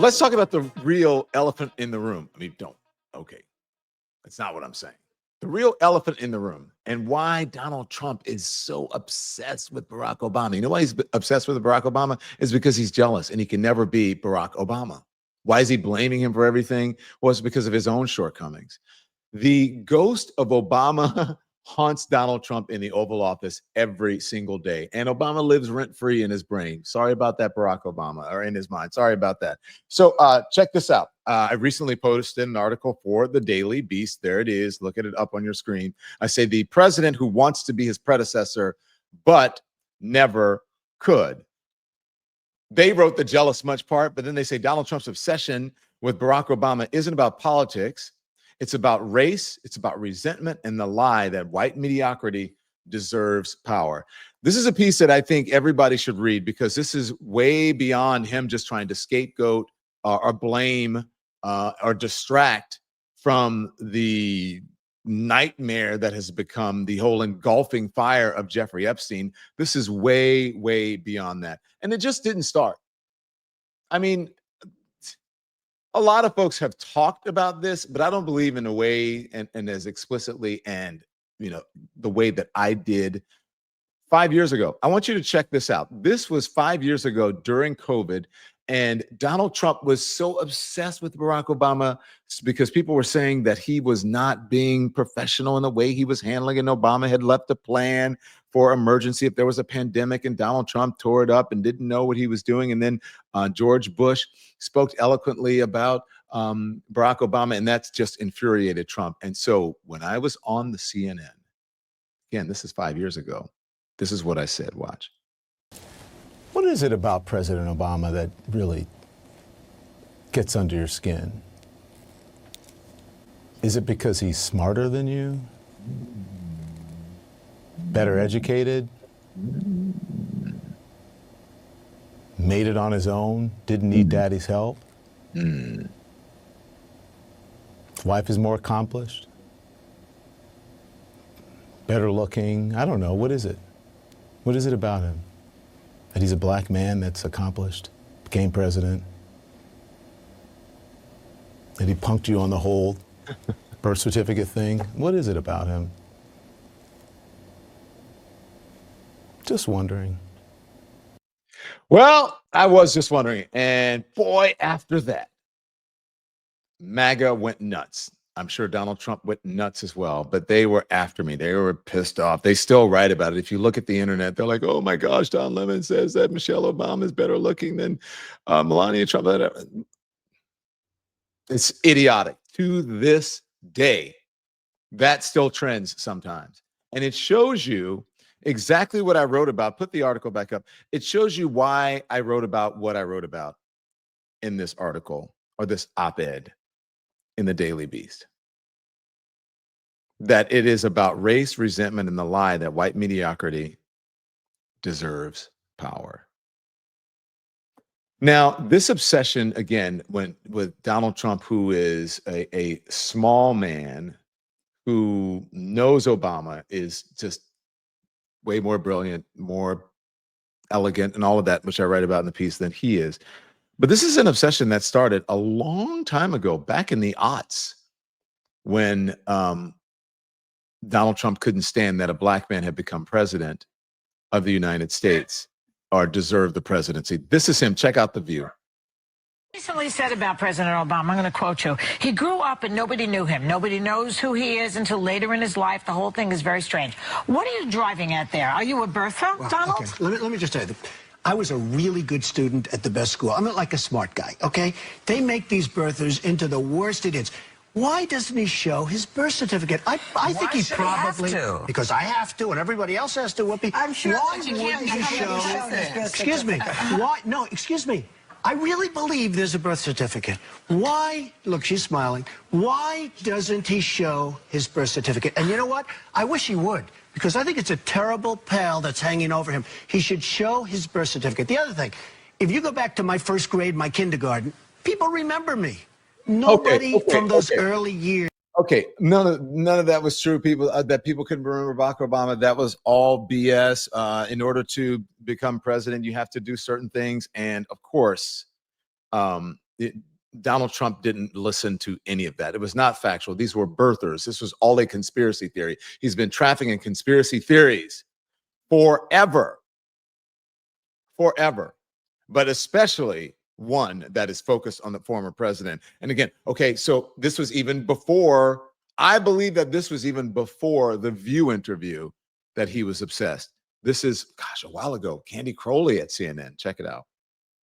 Let's talk about the real elephant in the room. I mean, okay, that's not what I'm saying. The real elephant in the room and why Donald Trump is so obsessed with Barack Obama. You know why he's obsessed with Barack Obama? Is because he's jealous and he can never be Barack Obama. Why is he blaming him for everything? Well, it's because of his own shortcomings. The ghost of Obama haunts Donald Trump in the Oval Office every single day. And Obama lives rent-free in his brain. Sorry about that, Barack Obama, or in his mind. Sorry about that. So check this out. I recently posted an article for the Daily Beast. There it is. Look at it up on your screen. I say the president who wants to be his predecessor, but never could. They wrote the jealous much part, but then they say Donald Trump's obsession with Barack Obama isn't about politics. It's about race, it's about resentment, and the lie that white mediocrity deserves power. This is a piece that I think everybody should read because this is way beyond him just trying to scapegoat or blame or distract from the nightmare that has become the whole engulfing fire of Jeffrey Epstein. This is way, way beyond that. And it just didn't start. I mean, a lot of folks have talked about this, but I don't believe in a way and as explicitly and, the way that I did 5 years ago. I want you to check this out. This was 5 years ago during COVID, and Donald Trump was so obsessed with Barack Obama because people were saying that he was not being professional in the way he was handling it. And Obama had left a plan for emergency if there was a pandemic, and Donald Trump tore it up and didn't know what he was doing. And then George Bush spoke eloquently about Barack Obama, and that's just infuriated Trump. And so when I was on the CNN, again, this is 5 years ago, this is what I said. Watch. What is it about President Obama that really gets under your skin? Is it because he's smarter than you? Better educated? Made it on his own? Didn't need daddy's help? His wife is more accomplished? Better looking? I don't know. What is it? What is it about him? That he's a black man that's accomplished, became president? That he punked you on the whole birth certificate thing? What is it about him? Just wondering. Well, I was just wondering. And boy, after that, MAGA went nuts. I'm sure Donald Trump went nuts as well, but they were after me. They were pissed off. They still write about it. If you look at the internet, they're like, oh my gosh, Don Lemon says that Michelle Obama is better looking than Melania Trump. It's idiotic. To this day, that still trends sometimes. And it shows you exactly what I wrote about. Put the article back up. It shows you why I wrote about what I wrote about in this article or this op-ed in the Daily Beast. That it is about race, resentment, and the lie that white mediocrity deserves power. Now, this obsession, again, went with Donald Trump, who is a small man who knows Obama is just way more brilliant, more elegant, and all of that, which I write about in the piece, than he is. But this is an obsession that started a long time ago, back in the aughts, when Donald Trump couldn't stand that a black man had become president of the United States or deserved the presidency. This is him. Check out The View. Recently said about President Obama, I'm going to quote you, he grew up and nobody knew him. Nobody knows who he is until later in his life. The whole thing is very strange. What are you driving at there? Are you a birther, well, Donald? Okay. Let me just tell you, I was a really good student at the best school. I'm not like a smart guy, okay? They make these birthers into the worst idiots. Why doesn't he show his birth certificate? I think he probably have to? Because I have to, and everybody else has to. Whoopi. I'm sure. Why wouldn't he show? Excuse me. Why? No, excuse me. I really believe there's a birth certificate. Why? Look, she's smiling. Why doesn't he show his birth certificate? And you know what? I wish he would, because I think it's a terrible pall that's hanging over him. He should show his birth certificate. The other thing, if you go back to my first grade, my kindergarten, people remember me. Nobody from those early years. Okay, none of that was true. People that people couldn't remember Barack Obama. That was all BS. In order to become president, you have to do certain things, and of course, Donald Trump didn't listen to any of that. It was not factual. These were birthers. This was all a conspiracy theory. He's been trafficking in conspiracy theories forever, but especially one that is focused on the former president. And again, okay, so this was even before, I believe that this was even before the View interview that he was obsessed. This is, gosh, a while ago. Candy Crowley at CNN. Check it out.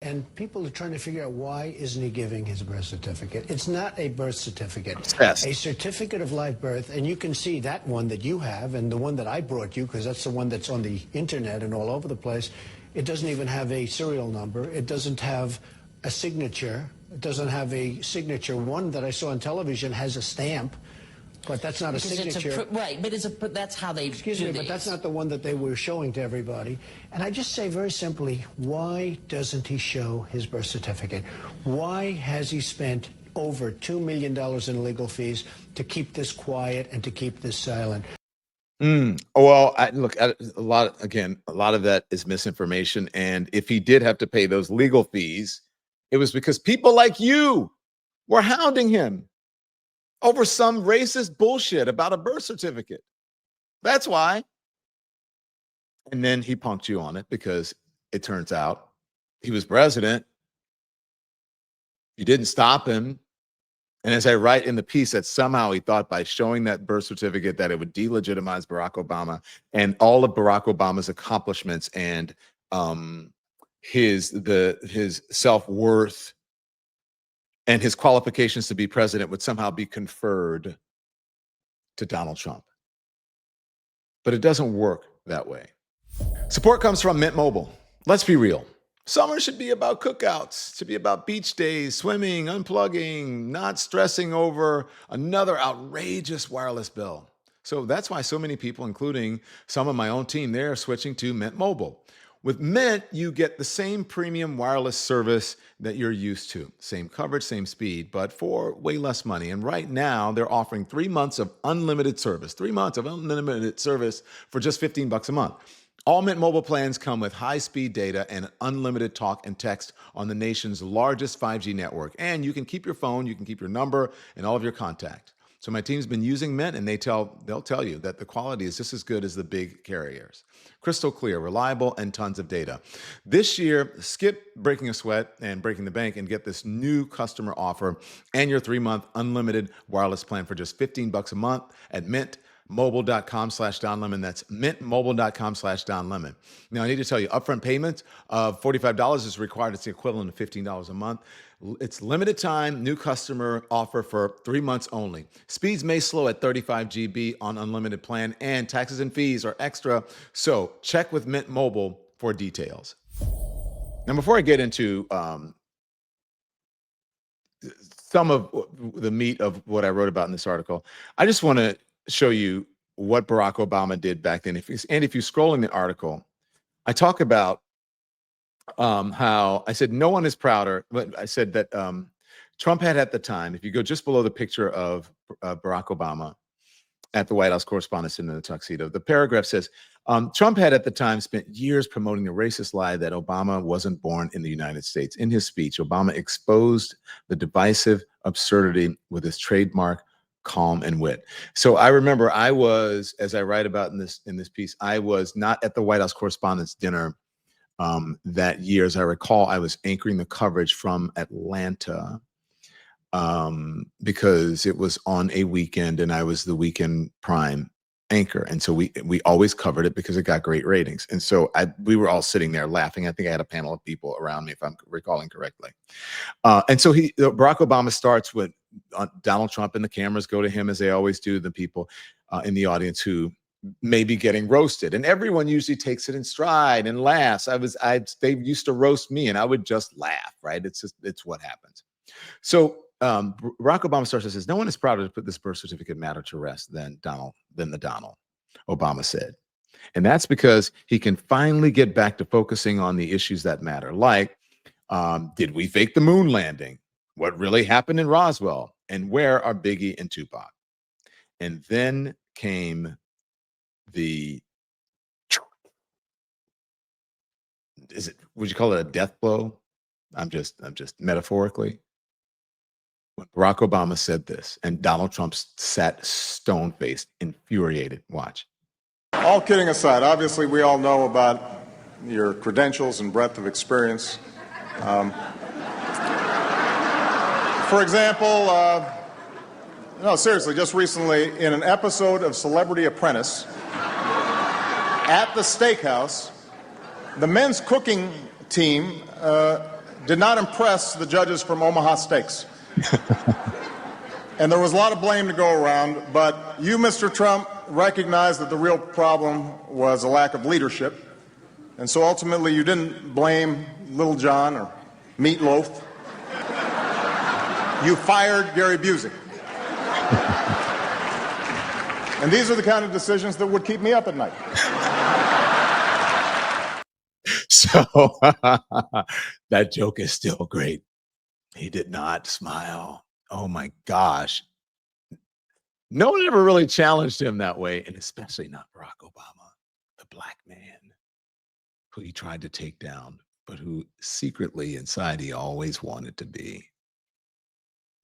And people are trying to figure out, why isn't he giving his birth certificate? It's not a birth certificate. Obsessed. A certificate of live birth, and you can see that one that you have and the one that I brought you, because that's the one that's on the internet and all over the place. It doesn't even have a serial number. It doesn't have a signature. It doesn't have a signature. One that I saw on television has a stamp, but that's not Because a signature. Right, but that's how they Excuse me, do but these. that's not the one that they were showing to everybody. And I just say very simply, why doesn't he show his birth certificate? Why has he spent over $2 million in legal fees to keep this quiet and to keep this silent? Well, a lot of that is misinformation. And if he did have to pay those legal fees, it was because people like you were hounding him over some racist bullshit about a birth certificate. That's why. And then he punked you on it because it turns out he was president. You didn't stop him. And as I write in the piece, that somehow he thought by showing that birth certificate that it would delegitimize Barack Obama and all of Barack Obama's accomplishments and his self-worth and his qualifications to be president would somehow be conferred to Donald Trump. But it doesn't work that way. Support comes from Mint Mobile. Let's be real. Summer should be about cookouts, should be about beach days, swimming, unplugging, not stressing over another outrageous wireless bill. So that's why so many people, including some of my own team, they're switching to Mint Mobile. With Mint, you get the same premium wireless service that you're used to. Same coverage, same speed, but for way less money. And right now, they're offering 3 months of unlimited service. 3 months of unlimited service for just $15 a month. All Mint Mobile plans come with high-speed data and unlimited talk and text on the nation's largest 5G network. And you can keep your phone, you can keep your number, and all of your contact. So my team's been using Mint, and they'll tell you that the quality is just as good as the big carriers. Crystal clear, reliable, and tons of data. This year, skip breaking a sweat and breaking the bank and get this new customer offer and your 3-month unlimited wireless plan for just $15 a month at mintmobile.com/downlemon. That's mintmobile.com/downlemon. Now, I need to tell you, upfront payment of $45 is required. It's the equivalent of $15 a month. It's limited time, new customer offer for 3 months only. Speeds may slow at 35 GB on unlimited plan, and taxes and fees are extra. So check with Mint Mobile for details. Now, before I get into some of the meat of what I wrote about in this article, I just want to show you what Barack Obama did back then. If you scroll in the article, I talk about how I said no one is prouder, but I said that Trump had at the time, if you go just below the picture of Barack Obama at the White House Correspondents Dinner in the tuxedo, the paragraph says, Trump had at the time spent years promoting the racist lie that Obama wasn't born in the United States. In his speech, Obama exposed the divisive absurdity with his trademark calm and wit. So I remember I was, as I write about in this piece, I was not at the White House Correspondents Dinner that year. As I recall, I was anchoring the coverage from Atlanta because it was on a weekend and I was the weekend prime anchor. And so we always covered it because it got great ratings. And so we were all sitting there laughing. I think I had a panel of people around me, if I'm recalling correctly. And so Barack Obama starts with Donald Trump, and the cameras go to him, as they always do, the people in the audience who may be getting roasted. And everyone usually takes it in stride and laughs. They used to roast me and I would just laugh, right? It's what happens. So Barack Obama starts and says, no one is prouder to put this birth certificate matter to rest than the Donald, Obama said. And that's because he can finally get back to focusing on the issues that matter. Like, did we fake the moon landing? What really happened in Roswell? And where are Biggie and Tupac? And then came would you call it a death blow? I'm just metaphorically. Barack Obama said this, and Donald Trump sat stone-faced, infuriated. Watch. All kidding aside, obviously we all know about your credentials and breadth of experience. For example, no, seriously, just recently in an episode of Celebrity Apprentice at the steakhouse, the men's cooking team did not impress the judges from Omaha Steaks. And there was a lot of blame to go around, but you, Mr. Trump, recognized that the real problem was a lack of leadership. And so ultimately you didn't blame Little John or Meatloaf. You fired Gary Busey. And these are the kind of decisions that would keep me up at night. So that joke is still great. He did not smile. Oh my gosh. No one ever really challenged him that way, and especially not Barack Obama, the black man who he tried to take down, but who secretly inside he always wanted to be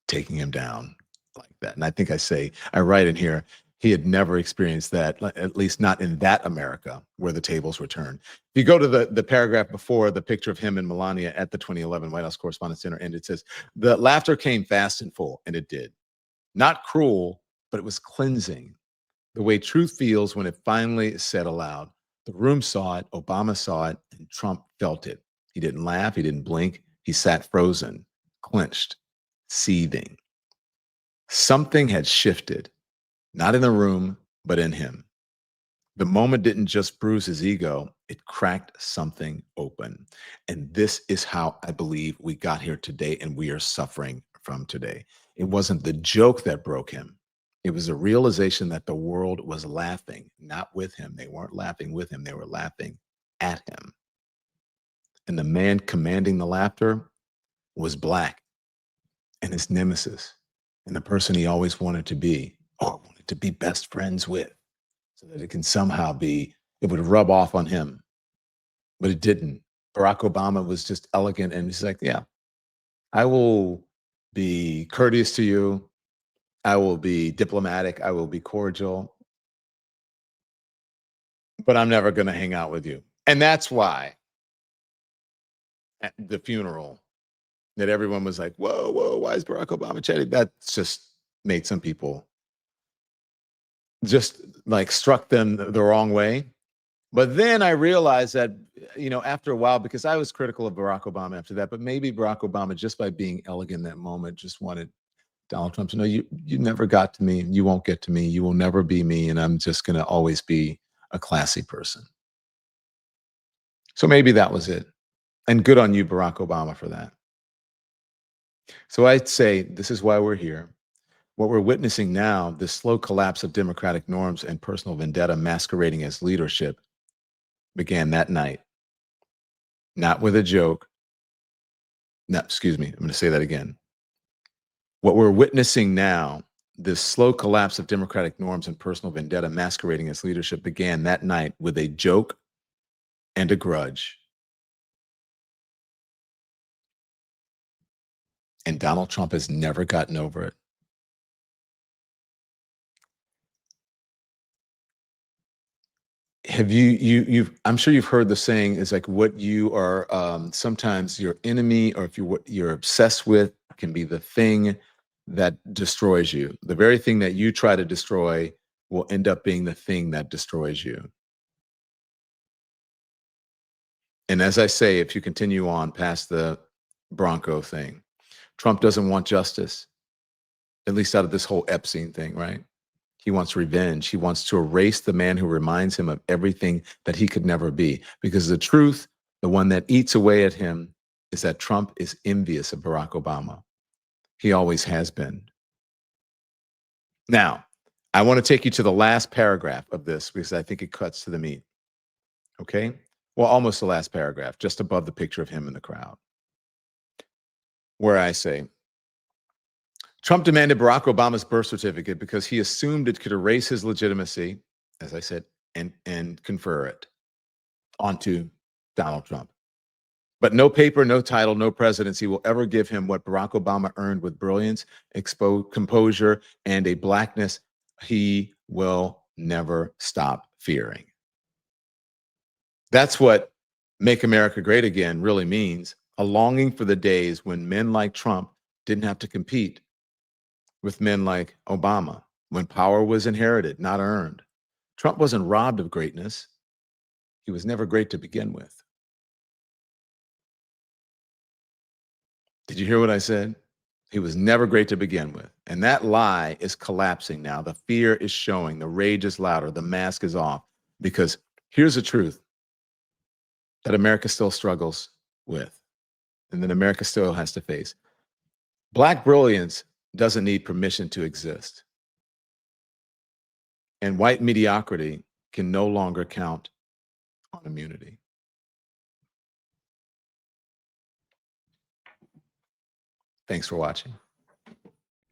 taking him down like that. And I think I write in here, he had never experienced that, at least not in that America where the tables were turned. If you go to the paragraph before the picture of him and Melania at the 2011 White House Correspondents' Dinner, and it says, the laughter came fast and full, and it did. Not cruel, but it was cleansing. The way truth feels when it finally said aloud. The room saw it, Obama saw it, and Trump felt it. He didn't laugh, he didn't blink. He sat frozen, clenched, seething. Something had shifted. Not in the room, but in him. The moment didn't just bruise his ego, it cracked something open. And this is how I believe we got here today and we are suffering from today. It wasn't the joke that broke him. It was a realization that the world was laughing, not with him. They weren't laughing with him. They were laughing at him. And the man commanding the laughter was black, and his nemesis, and the person he always wanted to be, or wanted to be best friends with, so that it can somehow it would rub off on him. But it didn't. Barack Obama was just elegant, and he's like, yeah, I will be courteous to you. I will be diplomatic. I will be cordial. But I'm never going to hang out with you. And that's why at the funeral that everyone was like, whoa, why is Barack Obama chatting? That just made some people just like struck them the wrong way. But then I realized that, after a while, because I was critical of Barack Obama after that, but maybe Barack Obama, just by being elegant in that moment, just wanted Donald Trump to know, you never got to me, you won't get to me, you will never be me, and I'm just going to always be a classy person. So maybe that was it. And good on you, Barack Obama, for that. So I'd say this is why we're here. What we're witnessing now, the slow collapse of democratic norms and personal vendetta masquerading as leadership, began that night. Not with a joke. No, excuse me, I'm going to say that again. What we're witnessing now, this slow collapse of democratic norms and personal vendetta masquerading as leadership, began that night with a joke and a grudge. And Donald Trump has never gotten over it. Have you've I'm sure you've heard the saying is like what you are sometimes your enemy, or if what you're obsessed with can be the thing that destroys you. The very thing that you try to destroy will end up being the thing that destroys you. And as I say, if you continue on past the Bronco thing, Trump doesn't want justice, at least out of this whole Epstein thing, right? He wants revenge. He wants to erase the man who reminds him of everything that he could never be. Because the truth, the one that eats away at him, is that Trump is envious of Barack Obama. He always has been. Now, I want to take you to the last paragraph of this because I think it cuts to the meat. Okay? Well, almost the last paragraph, just above the picture of him in the crowd, where I say, Trump demanded Barack Obama's birth certificate because he assumed it could erase his legitimacy, as I said, and confer it onto Donald Trump. But no paper, no title, no presidency will ever give him what Barack Obama earned with brilliance, composure, and a blackness he will never stop fearing. That's what Make America Great Again really means, a longing for the days when men like Trump didn't have to compete with men like Obama, when power was inherited, not earned. Trump wasn't robbed of greatness. He was never great to begin with. Did you hear what I said? He was never great to begin with. And that lie is collapsing now. The fear is showing. The rage is louder. The mask is off. Because here's the truth that America still struggles with and that America still has to face. Black brilliance doesn't need permission to exist. And white mediocrity can no longer count on immunity. Thanks for watching.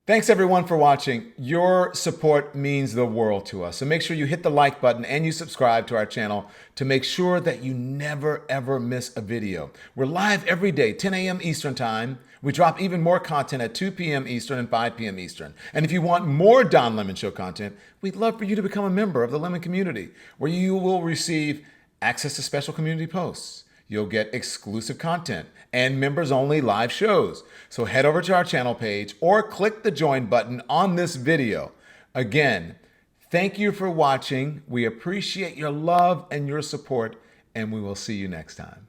Thanks everyone for watching. Your support means the world to us. So make sure you hit the like button and you subscribe to our channel to make sure that you never ever miss a video. We're live every day, 10 a.m. Eastern time. We drop even more content at 2 p.m. Eastern and 5 p.m. Eastern. And if you want more Don Lemon Show content, we'd love for you to become a member of the Lemon community, where you will receive access to special community posts. You'll get exclusive content and members-only live shows. So head over to our channel page or click the join button on this video. Again, thank you for watching. We appreciate your love and your support, and we will see you next time.